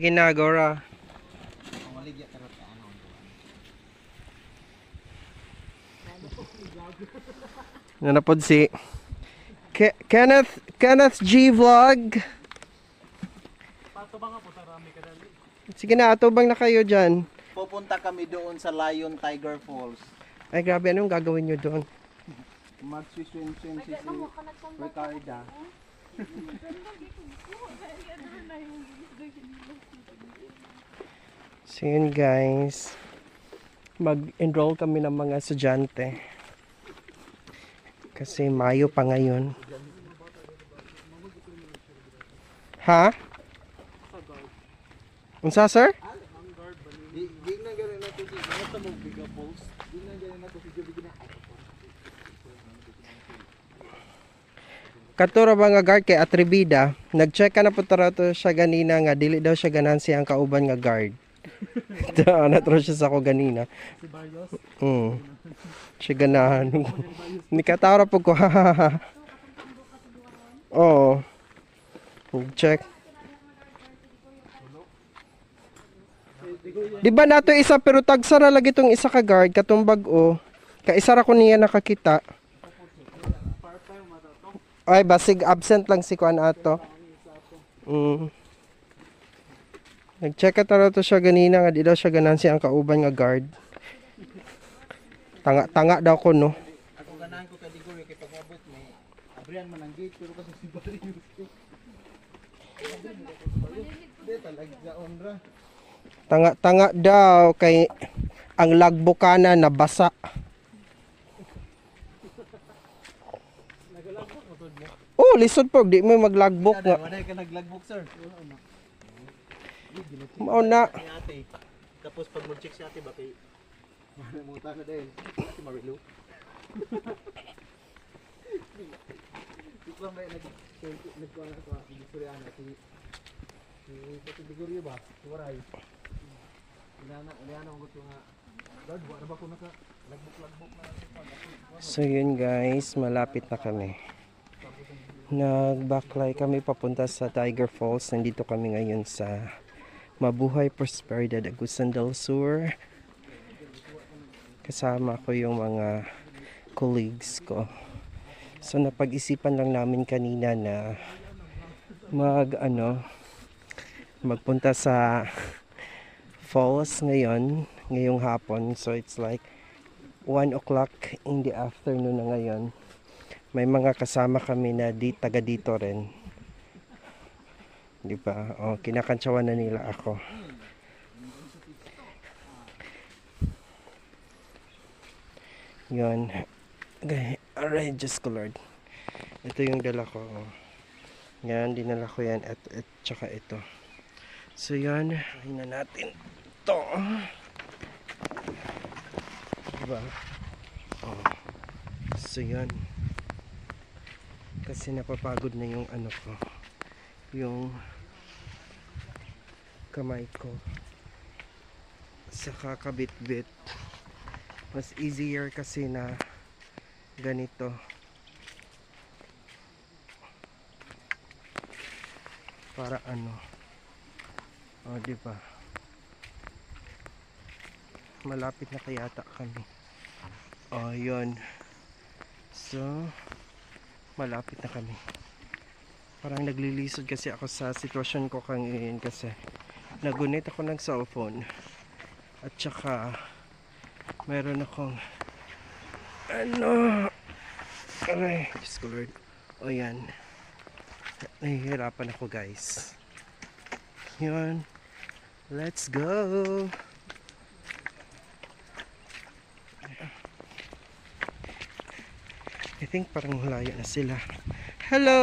Sige na, Gora. Nanapod si Kenneth G Vlog. Sige na, atubang na kayo dyan. Pupunta kami doon sa Lion Tiger Falls. Ay grabe, anong gagawin nyo doon? Mag-swim si Ricarda. So yun guys, mag-enroll kami ng mga estudyante. Kasi Mayo pa ngayon. Ha? Unsa sir? Di na gano'n natin dito. Basta mo biga balls. Di na gano'n natin video na. Katura ba nga guard kay Atribida, nag-check ka na po to siya ganina nga dili daw siya ganansi ang kauban nga guard. Ito, natro siya sa ako ganina. Si Barrios? Siya ganahan. Nikatara po ko, oo. Check. Di ba nato isa pero tagsara lagi itong isa ka guard, katong bag-o. Kaisa ra ko niya nakakita. Ay, basig absent lang si Kuan ato. Nag-check ka taro to siya ganina nga di daw siya ganansi ang kauban nga guard. Tanga daw ko no. Ako ganahan ko kay Digor kay pag-abot may abrihan man ang gate pero kasi si Barrios. Di talaga onra. Tanga daw kay ang lagbukana na basa. Oh, lisod po, di mo maglagbok nga. Wala ka naglagbok sir. Mao na. Ate. Tapos pag mag-check si ate ba kay Muta na din. Ate Marilu. Ikaw may nagkuha na ko Victoriana si Pati Digorio ba? Waray. Inana ko gusto nga. Dad, wala ba ko naka lagbok na. So yun guys, malapit na kami. Nag-backlay kami papunta sa Tiger Falls. Nandito kami ngayon sa Mabuhay Prosperidad Agusan del Sur. Kasama ko yung mga colleagues ko. So napag-isipan lang namin kanina na magpunta sa falls ngayong hapon. So it's like 1 o'clock in the afternoon na ngayon. May mga kasama kami na taga dito rin. Di ba? Oh, kinakantsawan na nila ako. Yun. Okay. Alright, just colored. Ito yung dala ko. Yan, dinala ko yan. At tsaka ito. So yan. Ayun na natin. Ito. Diba? Oh. So yan. Kasi napapagod na yung ano ko. Yung kamay ko. Sa kakabit-bit. Mas easier kasi na ganito. Para ano. O, diba? Malapit na kayata kami. O, yun. So, malapit na kami. Parang naglilisod kasi ako sa sitwasyon ko ngayon kasi nagunit ako ng cellphone. At saka, meron akong aray, Diyos ko Lord. O yan. Nahihirapan ako guys. Yun. Let's go. I think parang malayo na sila. Hello!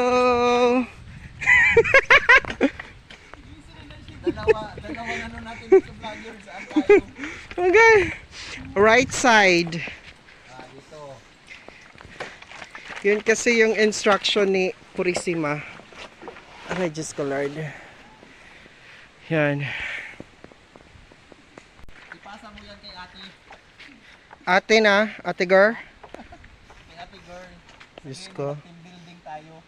Dalawang ano natin sa vlogger saan tayo? Okay. Right side. Dito. Yun kasi yung instruction ni Purisima. Aray, Diyos ko Lord. Yan. Ipasa mo yan kay ate. Ate na, ate girl. Kay ate girl. Diyos ko. Team building tayo.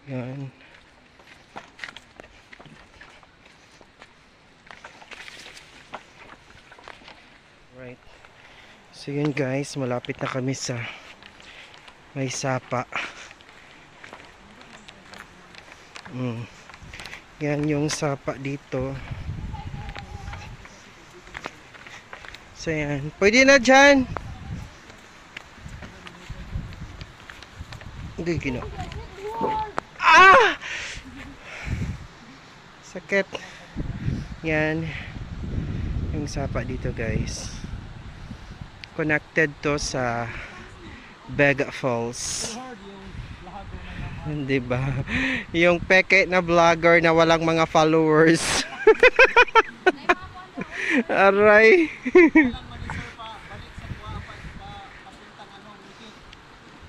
Yan. Right. So yun guys, malapit na kami sa may sapa. Yan yung sapa dito. So yan. Pwede na dyan. Hindi gino. Ah! Sakit. Yan. Yung sapa dito guys. Connected to sa Vega Falls. Hindi ba? Yung peke na vlogger na walang mga followers. Aray.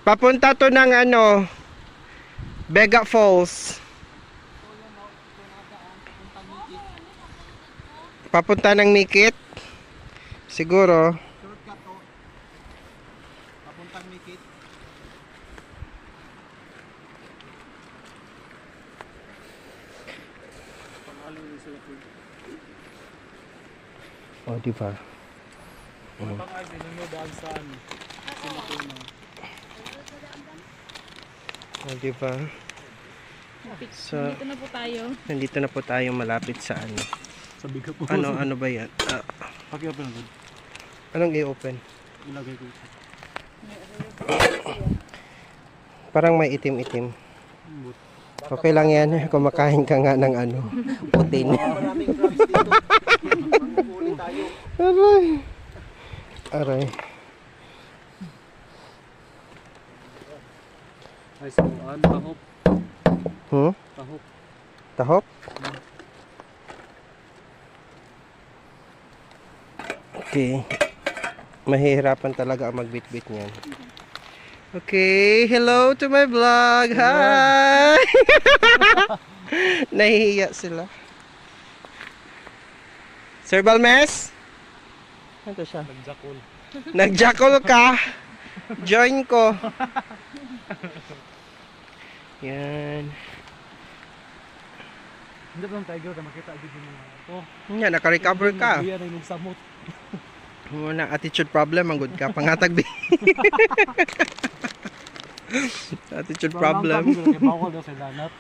Papunta to ng ano, Vega Falls. Papunta ng Mikit. Siguro. Shortcut to. Papuntang Mikit. Oh, di ba? Pang-ay ninyo daan sa ano. Sinatuna. Oh, di ba? So, Dito na po tayo. nandito na po tayo malapit sa ano. Sabi ka po. Ano ba yan? Paki-open agad. Anong i-open? Ilagay ko ito. Parang may itim-itim. Okay lang yan. Kumakain ka nga ng ano. Putin. Maraming crabs dito. Manghuli tayo. Aray. Aray. Ay, so, tahop. Tahop. Tahop? Okay. Mahihirapan talaga ang magbitbit niyan. Okay, hello to my vlog. Hi! Nahihiya sila. Sir Balmes? Ano siya? Nagjakol. Nagjakol ka. Join ko. Yan. Hindi ba ang tiger na makita agad yung mga ito? Yan, naka-recover ka. Biya na yung samot. Muna, attitude problem, ang good ka. Pangatag bi. Attitude problem. Bawal daw sa lanat.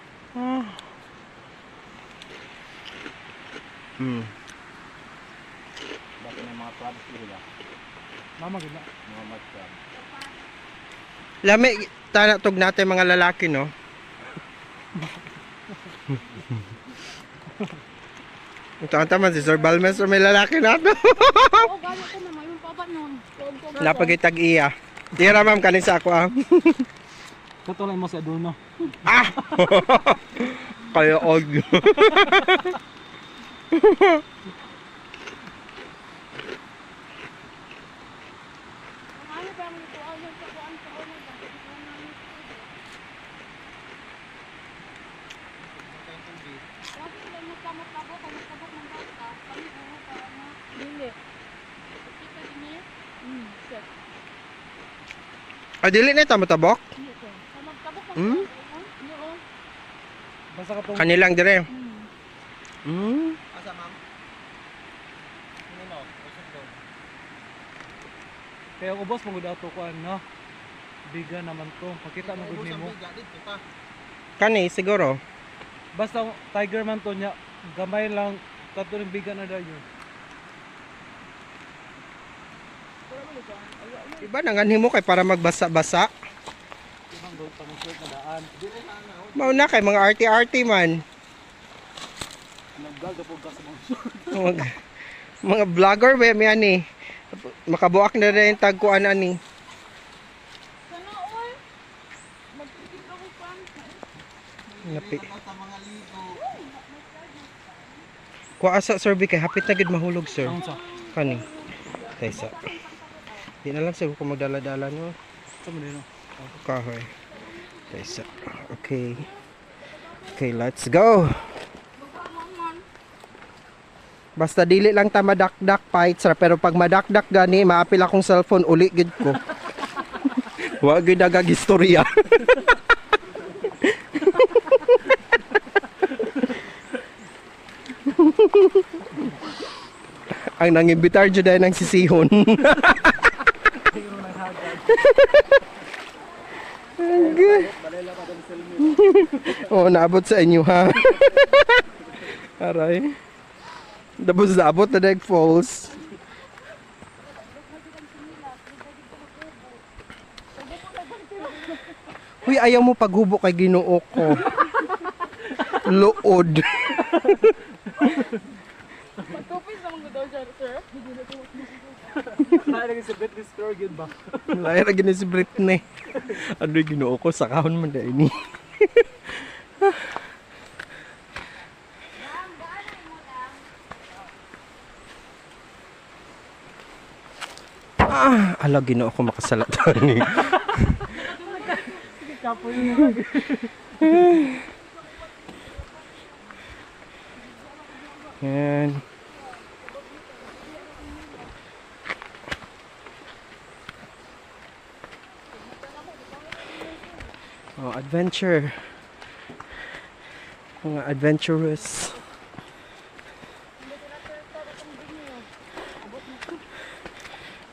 Bakit may mga crabs dito ba? Mama, ganda. Mga crabs. Lami, tanatog natin mga lalaki, no? Ito ang tama, si Sir Balmes, may lalaki na to. Oo, gano'n ko naman. Yung paba nun. Napagitag iya. Tira ma'am, kanin sa ako ah. Katulad mo sa Adorno. Ah! Kayo og. Ano ba ang ito? Ano sa kuan sa una ba? Bakit sila magkamot-kabot? Kamot-kabot ng bata? Kami ulo pa ano? Dili. Kita din niya? Set. Ah, dili na ito matabok? Dito. Kamot-kabot ng Hmm? bata? Oo. Basta ka itong... Kanilang dire. Hmm. Asa ma'am? Ano? Usap doon. Kaya ubos mo gud ato kuan no. Biga naman to. Pakita mo gud nimo. Kani, siguro. Basta tiger man to nya. Gamay lang kato ning biga na dayon. Iba nanganhin mo kay para magbasa-basa. Ibang daw pangsuot na daan. Dili na na. Mauna kay mga arty-arty man. Naggal po ka sa mga Mga vlogger ba may ani. Makabuak na rin yung tagkuan ani. Sana all. Magpipit ako pa. Napi. Kuha asa sir kay hapit na gid mahulog sir. Ang sa. Kani. Kaysa. Di na lang siguro kung magdala-dala nyo. Sama din no. Kahoy. Kaysa. Okay. Okay, let's go. Basta dili lang ta madakdak fights ra pero pag madakdak gani maapil akong cellphone uli gid ko. Wa gid agag istorya. Ang nangimbitar dyan dahil ng sisihon. Oh, naabot sa inyo ha. Aray. Tapos naabot na Deg Falls. Uy, ayaw mo paghubo kay Ginoo ko. Lood. Magtupis naman ko daw siya, sir. Lagi sa Britney Spears yun ba? Lahir na si Britney. Ano yung Ginoo ko? Sakahon man dahil ni. Ala, Ginoo ko makasalatan ni. Kapo yun. Yan. Oh, adventure. Mga adventurous.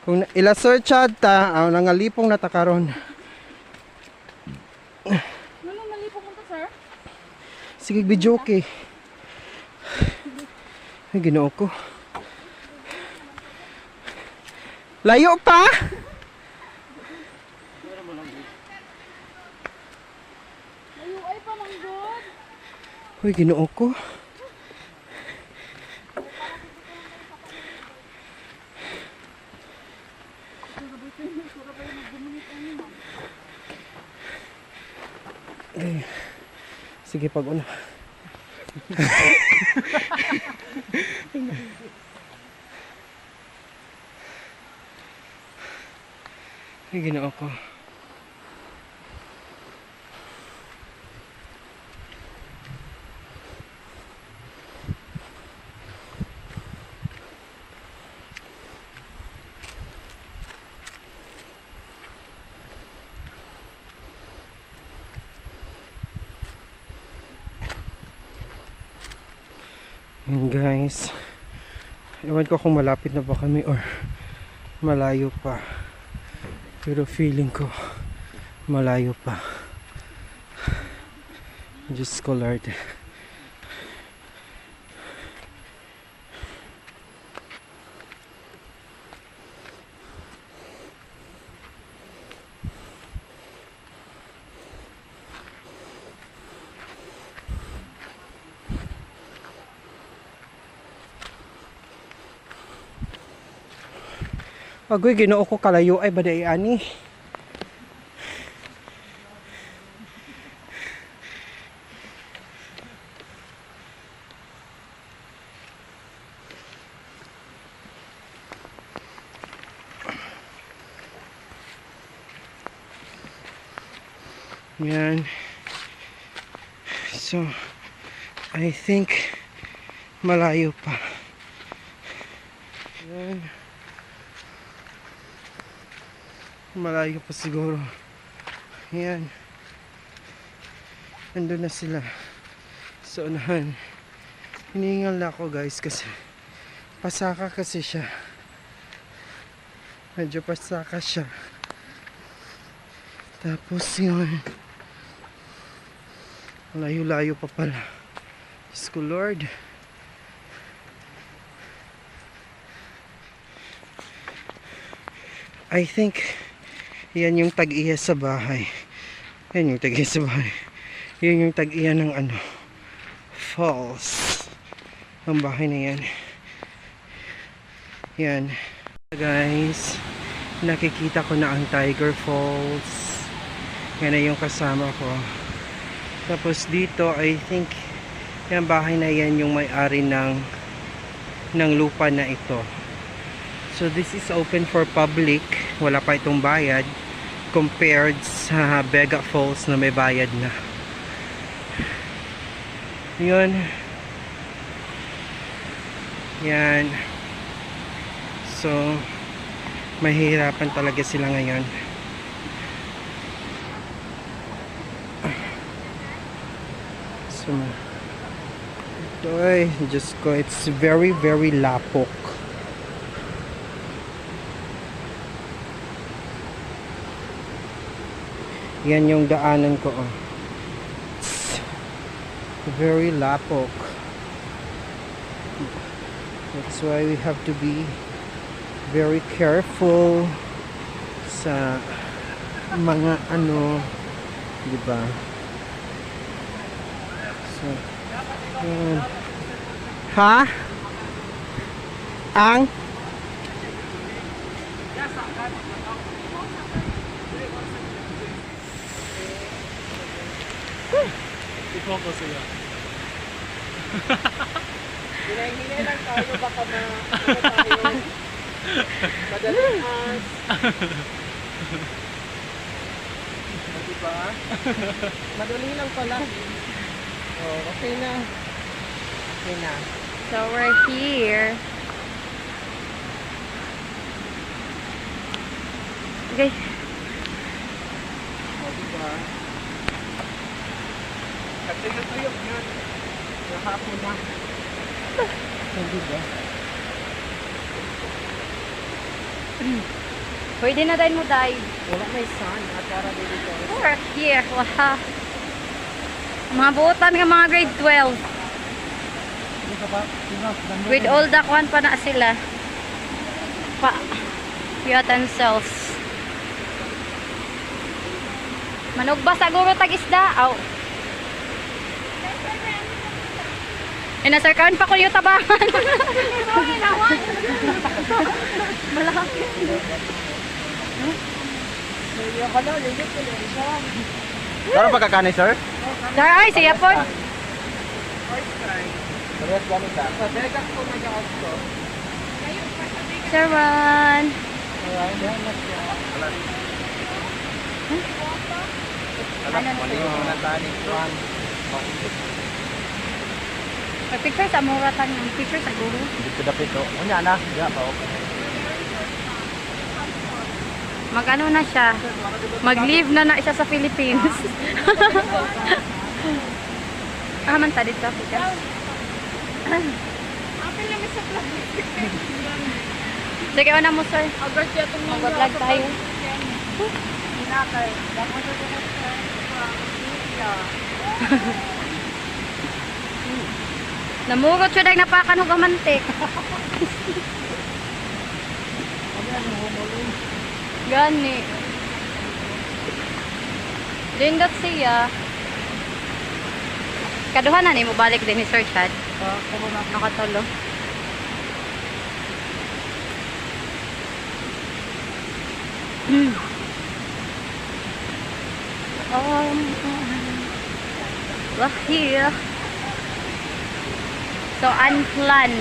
Kung ila-search ta, nangalipong na ta karon. Ano nalipong mo to, sir? Sige, video okay. Ay, Ginoo ko. Layo pa? Ayo, ay pa mang good. Uy, Ginoo ko. Eh, sige, pag-una. Ay, Ginoo ko. Yun guys, ewan ko kung malapit na ba kami or malayo pa, pero feeling ko malayo pa. Diyos ko Lord. Agoy, Ginoo ko, kalayo ay baday ani. Yan. So, I think malayo pa. Yan. Malayo pa siguro. Yan. Nandun na sila sa unahan. Hinihingal na ako guys kasi pasaka kasi siya. Medyo pasaka siya. Tapos yun, layo-layo pa pala. Diyos ko Lord. I think yan yung tag-iya sa bahay. Yan yung tag-iya sa bahay. Yan yung tag-iya ng ano, falls. Ang bahay na yan. Yan. Guys, nakikita ko na ang Tiger Falls. Yan na yung kasama ko. Tapos dito, I think yung bahay na yan yung may-ari ng lupa na ito. So this is open for public. Wala pa itong bayad compared sa Vega Falls na may bayad na. Yun. Yan. So mahihirapan talaga sila ngayon. So Ay, Diyos ko, it's very, very lapok. Yan yung daanan ko, oh. It's very lapok. That's why we have to be very careful sa mga ano, di ba? So, yan. Ha? Ang? I-focus siya. Hinay-hinay lang tayo, baka tayo. Madaling as. Diba? Madali lang pala. Oh, okay na. Okay na. So we're here. Okay. Oh, diba? At tuyo-tuyo yun. Nahapon na. Oh, diba? Pwede na din mo dive. Wala may sun at para dito. We're here. Wow. Mga buotan nga mga grade 12. Hindi ka ba? With all the kwan pa na sila. Pa. Utensils. Manugba siguro tag-isda. Aw. Inasarkaan pa ko yung tabangan. Malaki. Ano pagkakanay, sir? Dar ay siya po. Parehas gamit ka. Sa Vegas ko mag-out ko. Sir Ron. Picture sa muratan ng picture sa guru. Dito dapit o. Unya na. Ya pa okay. Mag-ano na siya? Mag-leave na siya sa Philippines. Man ta dito ka. Sige, una mo sir. Mag-vlog tayo. Namurot siya dahil napakan ng mantik. Gani. Dindot siya. Kaduhan na ni mo balik din ni Sir Chad. Nakatolo. Here. So unplanned.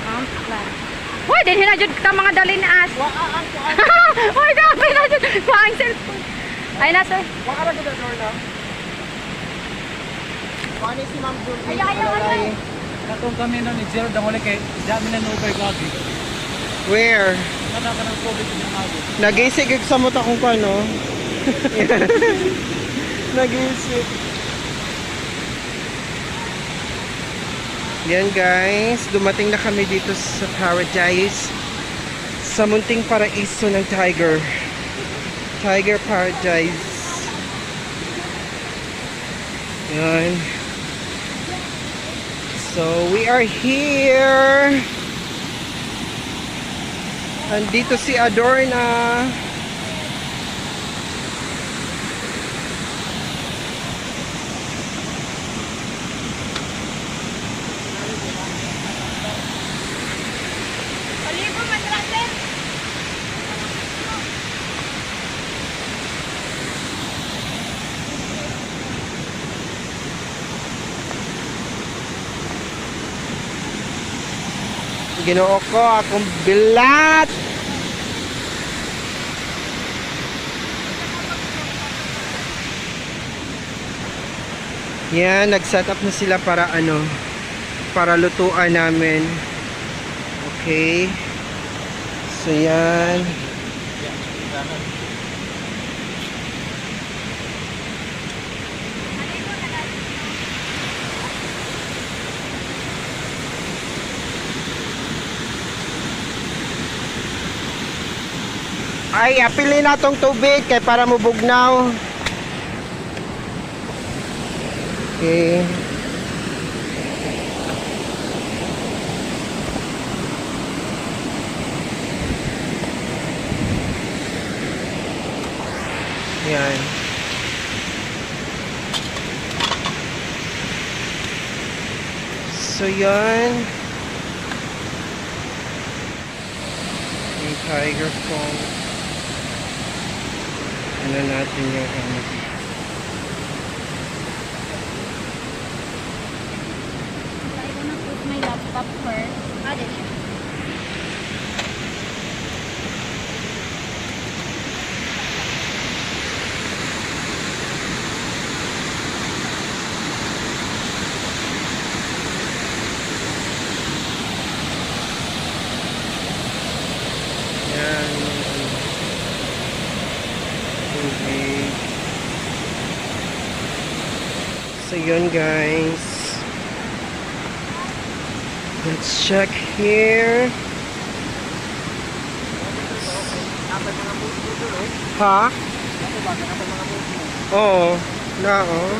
Unplanned. Hoy, din hinajud ka mga dalin as. Hoy, gabi na jud. Kuang cellphone. Ay na sir. Wala ra gud door na. Paano si Ma'am June? Ay. Katong kami nun, i-zero dang ulit kay dami na no-over gagi. Where? Kada ka ng COVID yung mga Nag-isig sa mata kung paano. Nag-isig. Yan guys, dumating na kami dito sa Paradise. Sa munting paraiso ng Tiger. Tiger Paradise. Yan. So, we are here. Andito si Adorna. Olivo madrasen. Ginoo ko, akong bilat. Yan, nag-set up na sila para ano, para lutuan namin. Okay. So yan. Ay, apili na tong tubig kay para mubugnaw. Okay. Yan. So, yan. Yung Tiger Falls. Ano natin yung ano. I wanna put my laptop first. There. Yan. Tubig. So yun guys. Let's check here. Ha? Oo. Na oh.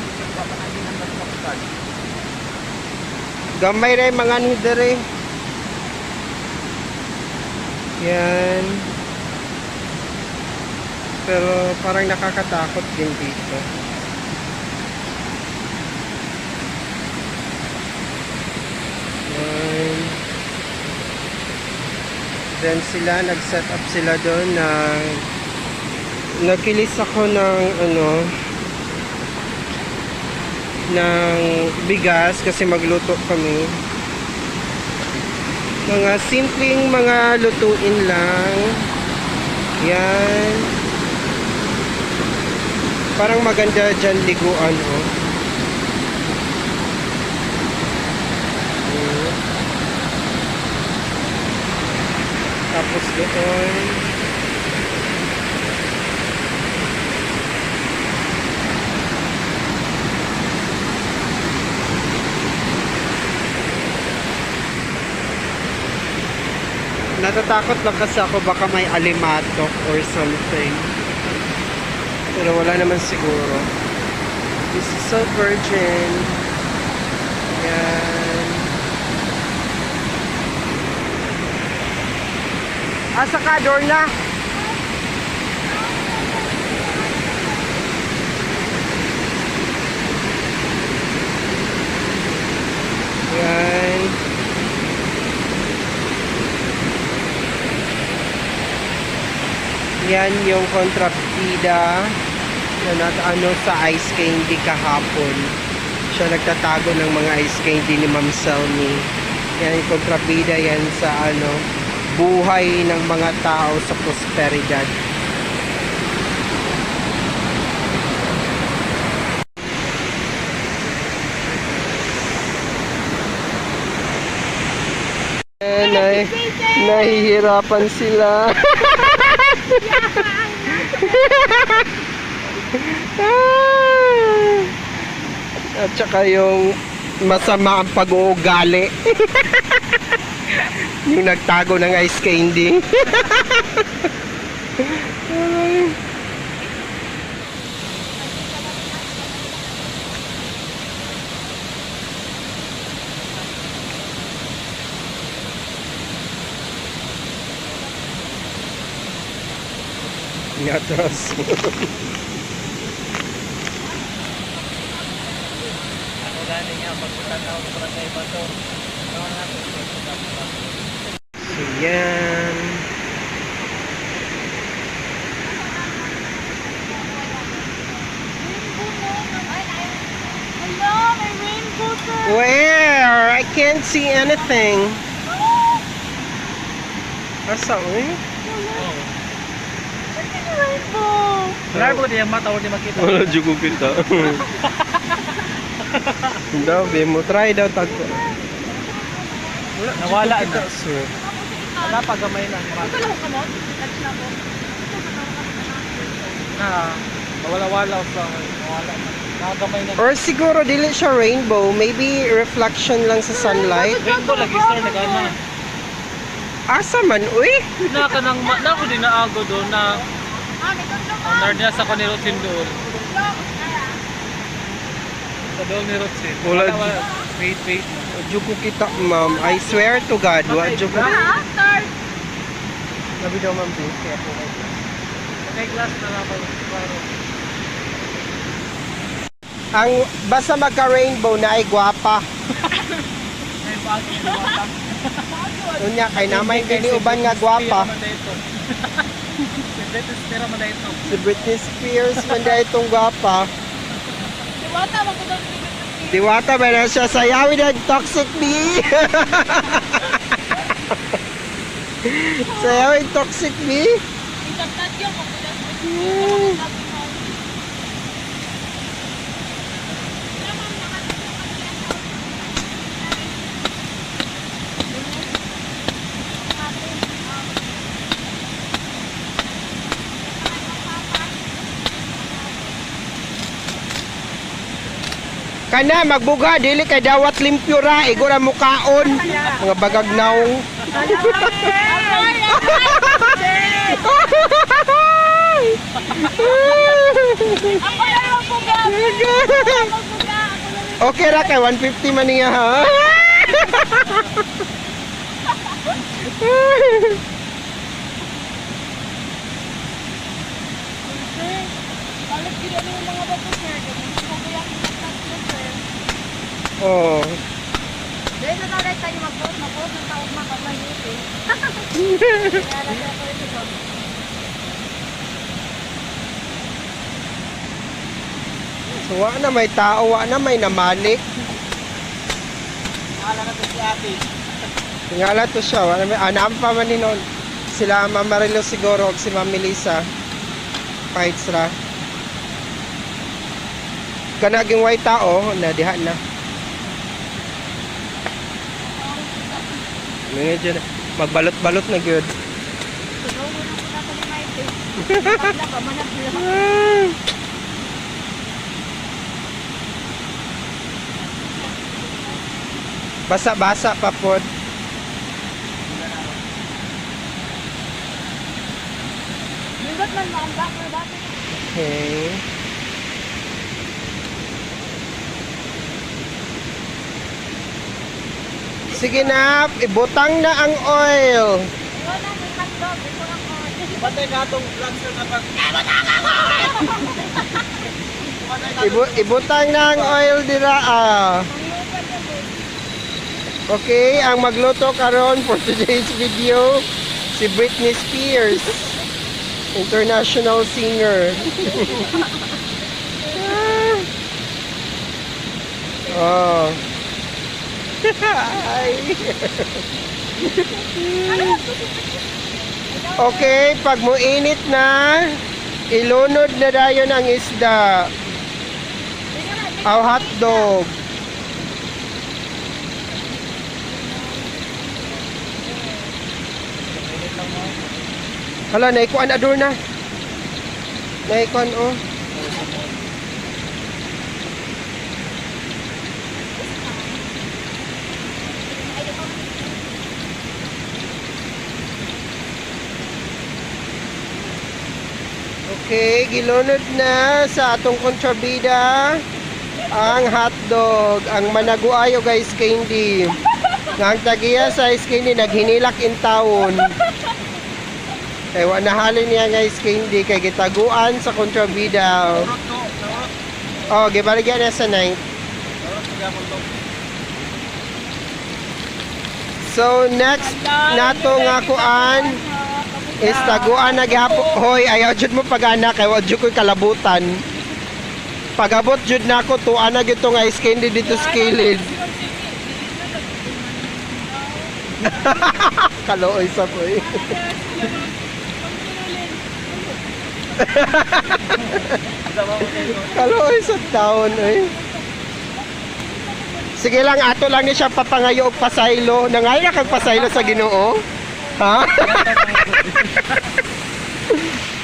Gamay rin mga nidere. Yan. Pero parang nakakatakot din dito. Yan. Then sila, nag-set up sila doon na nagkilis ako ng ano ng bigas kasi magluto kami. Mga simpleng mga lutuin lang. Yan. Parang maganda dyan liguan, oh. Tapos doon. Natatakot lang kasi ako baka may alimatok or something. Pero wala naman siguro. This is so virgin. Yan. Asa ka, Dorna? Yan. Yan yung kontrabida na ano sa ice candy kahapon. Siya nagtatago ng mga ice candy ni Ma'am Selmy. Yan yung kontrabida yan sa ano buhay ng mga tao sa prosperidad. Nahihirapan sila. At saka yung masama ang pag-uugali. Yung nagtago ng ice candy. Ingatras. Ako gani nga pagkatao ko para sa iba to. So, yan. Hello, may rainbow sir. Where? I can't see anything. Asa, uy? Rainbow. Wala po di mata o di makita. Wala jugo kita. Daw, mo. Try daw tag. Nawala na. Sir. Wala pa gamay na. Ito lang ka mo? Touch na ko. Na wala-wala sa nawala na. Nakagamay na. Or siguro dili siya rainbow, maybe reflection lang sa sunlight. Rainbow lagi sir nagana. Asa man, uy? Na kanang na ko din naago do na honor niya sa kaniro doon. Sa doon ni Rotsin. Wala. Wait. Wadyo ko kita, ma'am. I swear to God. Wadyo ko. Labi daw, ma'am. Please. Kaya po. May glass na naman. Ang basta magka-rainbow na ay gwapa. May bago yung watang. Unya, kay namay giniuban nga gwapa. Si Britney Spears man dito. Si Britney Spears, manda itong gwapa. Diwata, magkudang si Diwata ba na siya sayawin ang toxic me? Sayawin toxic me? Itatad yung magkudang Kana magbuga dili kay dawat limpyo ra igo ra mukaon mga bagagnaong. Okay ra kay 150 man niya ha. Alam gila yung mga bato sir. Kumabayang itatad sir. Oh. Dahil na tayo tayo mag-post ng taong makamayit eh. Kaya lang ako ito. So wa na may tao, wa na may namalik. Wala na si ate. Tingala to siya, wala may anam pa man ni nun. Sila Ma'am Marilo siguro ug si Ma'am Melissa. Fights ra. Kanaging white tao na diha na. Medyo na magbalot-balot na gyud. Sugaw mo na po natin ni Maite. Pagla ka, manap nila. Basa-basa pa pod. Nindot man mga backer dati. Okay. Sige na, ibutang na ang oil. Yun na, may hotdog. Ito lang ko. Batay ka itong vlogster na pag... Ibutang na ang oil dira ah. Okay, ang magluto karon for today's video si Britney Spears, international singer. Oh. Ay. Okay, pag muinit na, ilunod na dayon ang isda. Aw hotdog. Hala, naikuan ador na. Naikuan oh. Okay, gilunod na sa atong kontrabida ang hotdog, ang managuayo guys candy. Nga ang tagiya sa ice candy naghinilak in taon. Kaya wa nahalin niya guys candy kay gitaguan sa kontrabida. Oh, gibaligyan na sa night. So next nato nga kuan is taguan na gihapon. Hoy, ayaw jud mo pag-ana kay wa jud ko'y kalabutan. Pag-abot jud nako tuan na gyud tong ice candy dito sa kilid. Kalooy sa koy. Kalooy sa taon eh. Sige lang, ato lang ni siya papangayo og pasaylo. Nangay na kag pasaylo sa Ginoo. Ha?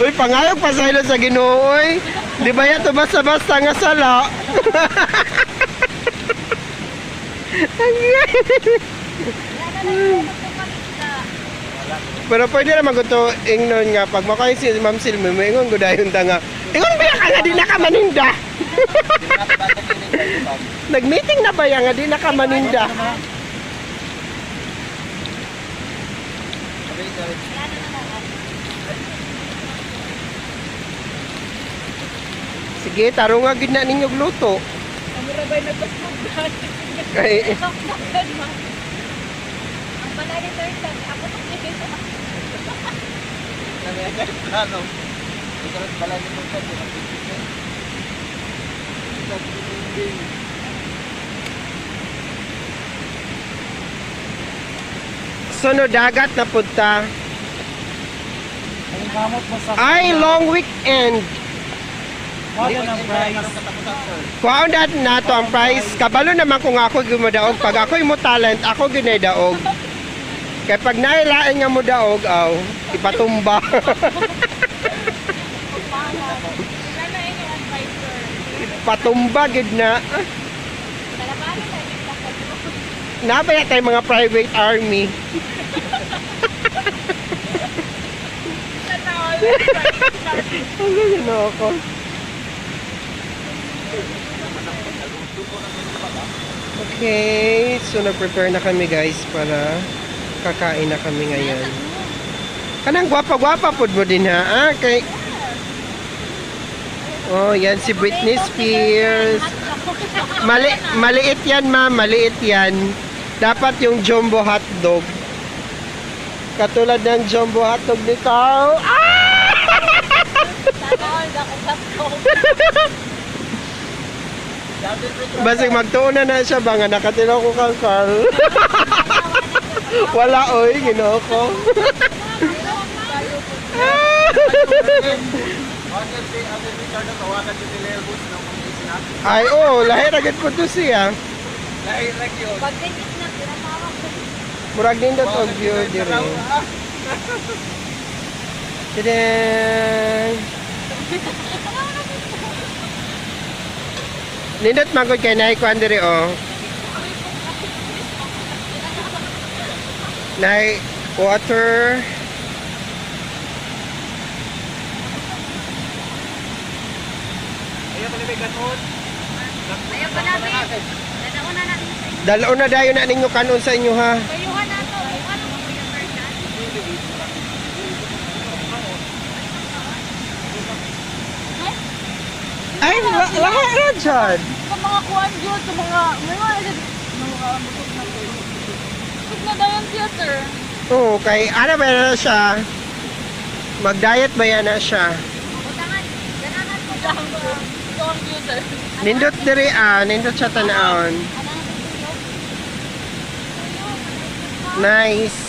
Uy, pangayog pasaylo sa Ginoo, oy. Di ba yan to basta-basta nga sala? Pero pwede naman ko to ingnon nga pag makain si Ma'am Silmi, maingon ko dayon ta nga. Ingon ba ka nga di na ka maninda? Nag-meeting na ba yan nga di na ka maninda? Sige, taro nga gid na ninyo luto. Ang rabay nagpasmagdan. Kay Saksakan ma. Ang balay ni Thursday, ako to dito. Ano? Ito rin pala nito sa sunod dagat na punta. Ang gamot mo sa Ay, long weekend. Yan ang price. Kuhaon natin na to ang price. Kabalo naman kung ako gumadaog. Pag ako'y mo talent, ako ginadaog. Kaya pag nailain nga mo daog, ipatumba. Patumba gid na. Nabaya tayo mga private army. Ang ganyan na ako. Okay, so nag-prepare na kami guys para kakain na kami ngayon. Kanang gwapa-gwapa pod mo din ha. Kay oh, yan si Britney Spears. Maliit yan ma'am, maliit yan. Dapat yung jumbo hotdog. Katulad ng jumbo hotdog ni Carl. Basig magtuon na siya ba nga nakatilaw ko kang Carl. Wala oy, ginoo ko. Ay, lahi ragit po to siya. Murag din daw og view dire. Tadang! Nindot magod kay naay kuan dire Naay water. Ayaw pala may ganon. Ayaw pa namin. Dalaon na natin sa inyo. Dalaon na dayon na ninyo kanon sa inyo ha. Kayuhan na to. Ano mo yung version? Ay, lahat na dyan. Sa mga kuhan yun, sa mga, may mga busog na to. Busog na dayon siya, sir. Oo, kay ano ba na siya? Mag-diet ba yan na siya? Utangan, ganahan ko lang. Ito ang view, sir. Nindot diri nindot siya tanaon. Nice.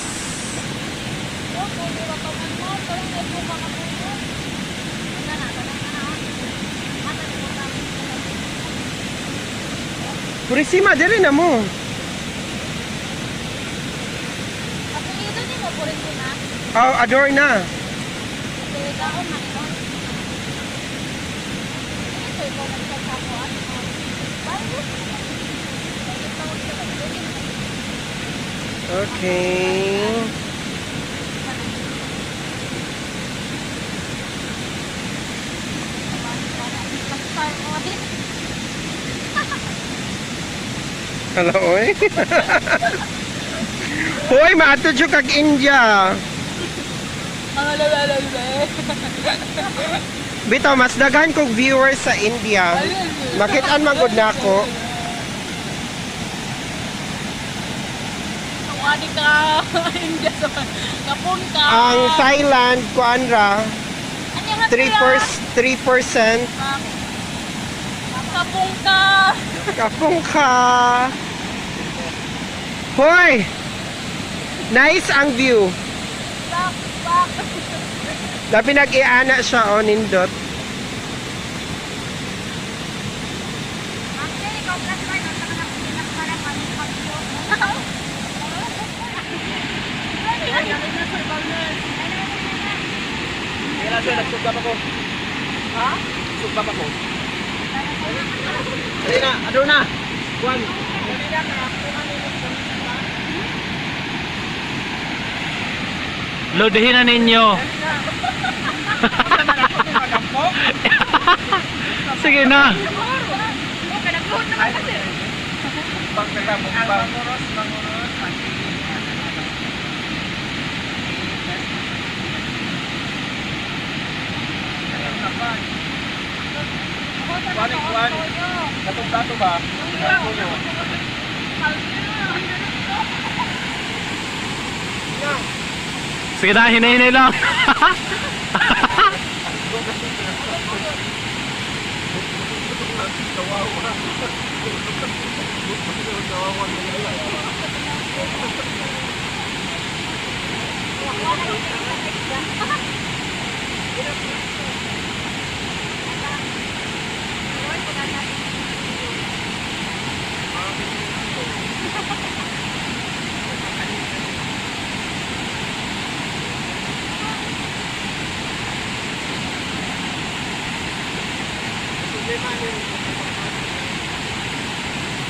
Purisima diri na mo. Oh, adore na. Okay. Hello, oy. Hoy, maato jud kag India. Bitaw, mas daghan kog viewers sa India. Makit-an man gud nako. Wadi ka India sa kapunta. Ang Thailand kuan ra 3%. Kapunta. Kapong ka. Hoy! Nice ang view. Back. Dabi nag-iana siya nindot. Actually, complex ba yun? Saka na pinagparang kami pag-view. Kaya sir, nagsugbap ako. Ha? Sugbap ako. Dali na, adore na. Juan. Dali na, kaya Lodahin na ninyo. Sige na. Okay, nagluhod naman kasi. Katong plato ba? Sige na, hinay-hinay lang.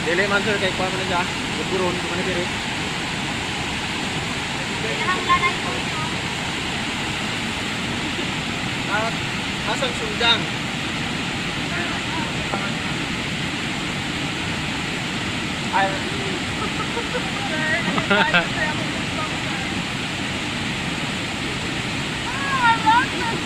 Dili man sir, kay kuha mo na dyan. Buron, kuha na diri. Pinahangganan ko ito. Asang sundang. Ay, Ah, I love this.